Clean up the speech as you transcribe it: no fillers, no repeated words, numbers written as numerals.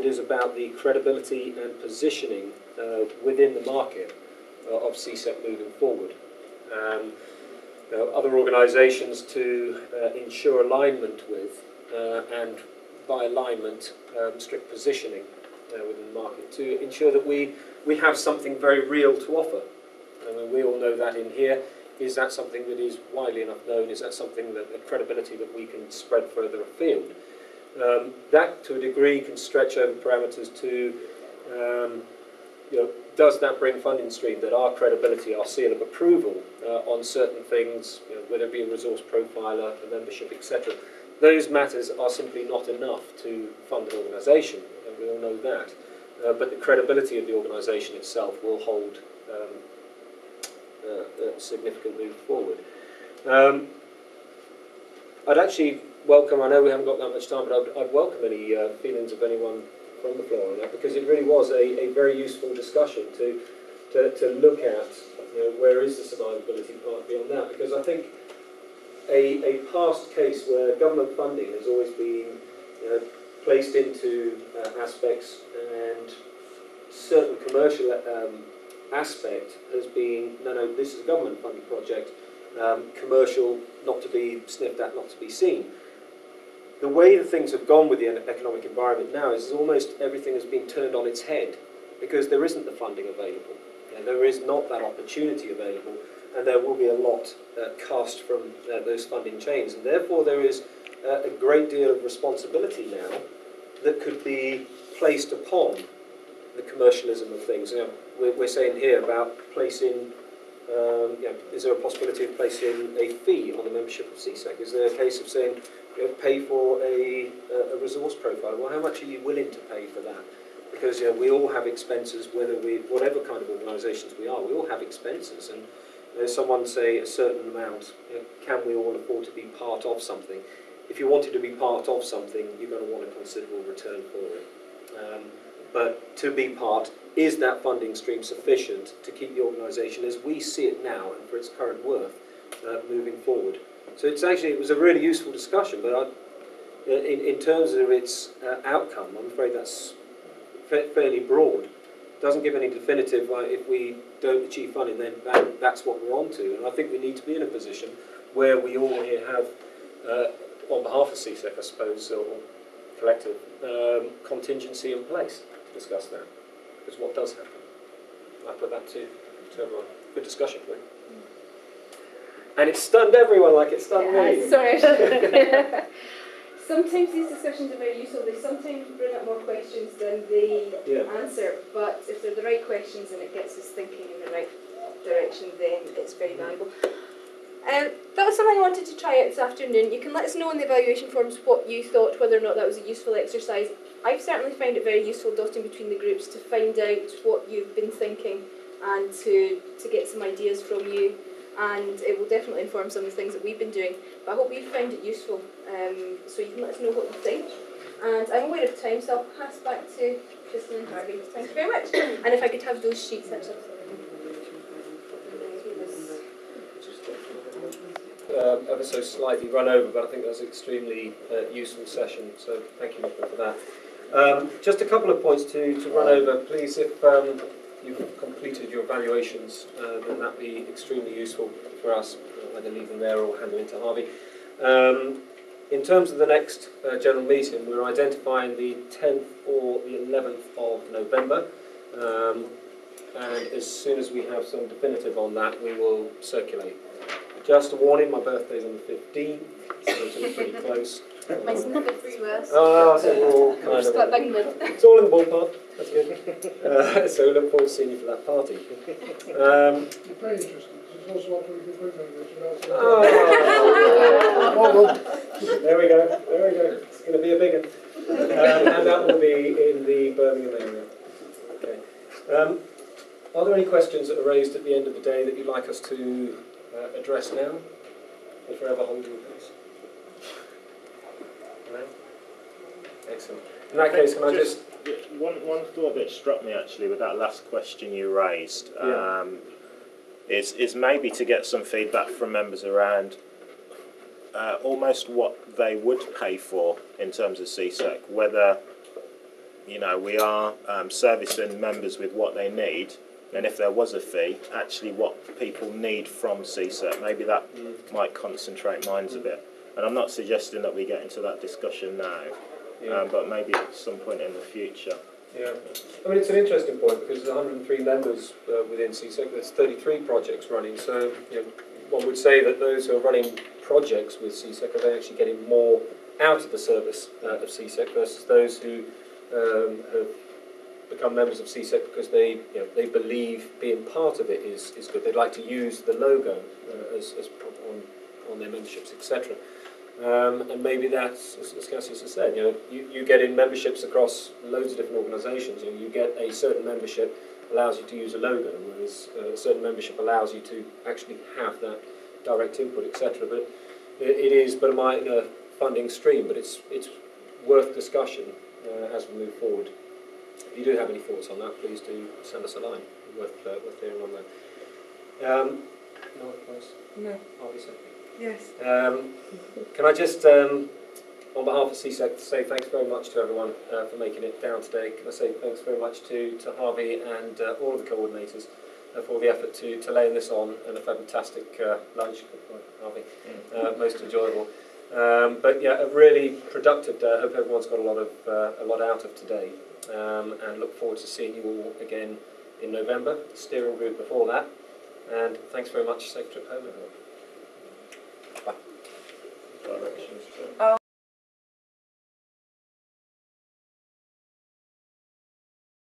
is about the credibility and positioning within the market of CSEC moving forward. Other organisations to ensure alignment with, and by alignment, strict positioning within the market, to ensure that we have something very real to offer. I mean, we all know that in here. Is that something that is widely enough known? Is that something that a credibility that we can spread further afield? That, to a degree, can stretch over parameters to, does that bring funding stream that our credibility, our seal of approval on certain things, whether it be a resource profiler, a membership, etc. Those matters are simply not enough to fund an organisation, and we all know that. But the credibility of the organisation itself will hold a significant move forward. I'd actually welcome, I know we haven't got that much time, but I'd welcome any feelings of anyone from the floor on that, because it really was a very useful discussion to look at, where is the survivability part beyond that, because I think a past case where government funding has always been placed into aspects, and certain commercial aspect has been, no, this is a government funded project, commercial, not to be sniffed at, not to be seen. The way that things have gone with the economic environment now is almost everything has been turned on its head, because there isn't the funding available. There is not that opportunity available, and there will be a lot cast from those funding chains, and therefore there is a great deal of responsibility now that could be placed upon the commercialism of things. We're saying here about placing, is there a possibility of placing a fee on the membership of CSEC? Is there a case of saying, pay for a resource profile? Well, how much are you willing to pay for that? Because we all have expenses, whatever kind of organisations we are, we all have expenses. And someone say a certain amount, can we all afford to be part of something? If you wanted to be part of something, you're going to want a considerable return for it. But to be part, is that funding stream sufficient to keep the organisation as we see it now and for its current worth moving forward? So it was a really useful discussion, but in terms of its outcome, I'm afraid that's fairly broad. It doesn't give any definitive, if we don't achieve funding, then that's what we're on to. And I think we need to be in a position where we all here have, on behalf of CSEC, I suppose, or collective, contingency in place to discuss that. Because what does happen? I put that to everyone. Good discussion, please. And it stunned everyone like it stunned me. Sorry. Sometimes these discussions are very useful. They sometimes bring up more questions than they answer. But if they're the right questions and it gets us thinking in the right direction, then it's very valuable. That was something I wanted to try out this afternoon. You can let us know in the evaluation forms what you thought, whether or not that was a useful exercise. I've certainly found it very useful dotting between the groups to find out what you've been thinking and to get some ideas from you. And it will definitely inform some of the things that we've been doing. But I hope you found it useful, so you can let us know what you think. And I'm aware of time, so I'll pass back to Kristen and Harvey. Thank you very much. And if I could have those sheets actually. Ever so slightly run over, but I think that was an extremely useful session, so thank you, Nicola, for that. Just a couple of points to run over, please. If you've completed your evaluations, then that'd be extremely useful for us, either leave them there or hand them into Harvey. In terms of the next general meeting, we're identifying the 10th or the 11th of November, and as soon as we have some definitive on that, we will circulate. Just a warning, my birthday's on the 15th, so it's pretty close. Mine's on the 5th as well. Oh, so we're all kind of... It's all in the ballpark, that's good. So we look forward to seeing you for that party. It's very interesting, because it's also offering good members. There we go. It's going to be a big one. And that will be in the Birmingham area. Okay. Are there any questions that are raised at the end of the day that you'd like us to address now, or forever hold your peace? No? Excellent. In that case, can I just... One thought that struck me actually with that last question you raised is maybe to get some feedback from members around almost what they would pay for in terms of CSEC, whether you know, we are servicing members with what they need, and if there was a fee, actually what people need from CSEC, maybe that might concentrate minds a bit. And I'm not suggesting that we get into that discussion now, but maybe at some point in the future. Yeah, I mean, it's an interesting point because there's 103 members within CSEC. There's 33 projects running, so you know, one would say that those who are running projects with CSEC are they actually getting more out of the service of CSEC versus those who have become members of CSEC because they believe being part of it is good. They'd like to use the logo as on their memberships, etc. And maybe that's, as Cassius has said, you get in memberships across loads of different organisations. You get a certain membership allows you to use a logo, whereas a certain membership allows you to actually have that direct input, etc. But it is but a minor funding stream, but it's worth discussion as we move forward. If you do have any thoughts on that, please do send us a line. Worth hearing on that. No other points? No. Obviously. Yes. Can I just, on behalf of CSEC, say thanks very much to everyone for making it down today. Can I say thanks very much to Harvey and all of the coordinators for all the effort to laying this on, and a fantastic lunch, Harvey, most enjoyable. But yeah, a really productive day. I hope everyone's got a lot out of today, and look forward to seeing you all again in November. Steering group before that, and thanks very much. Safe trip home, everyone. Bye.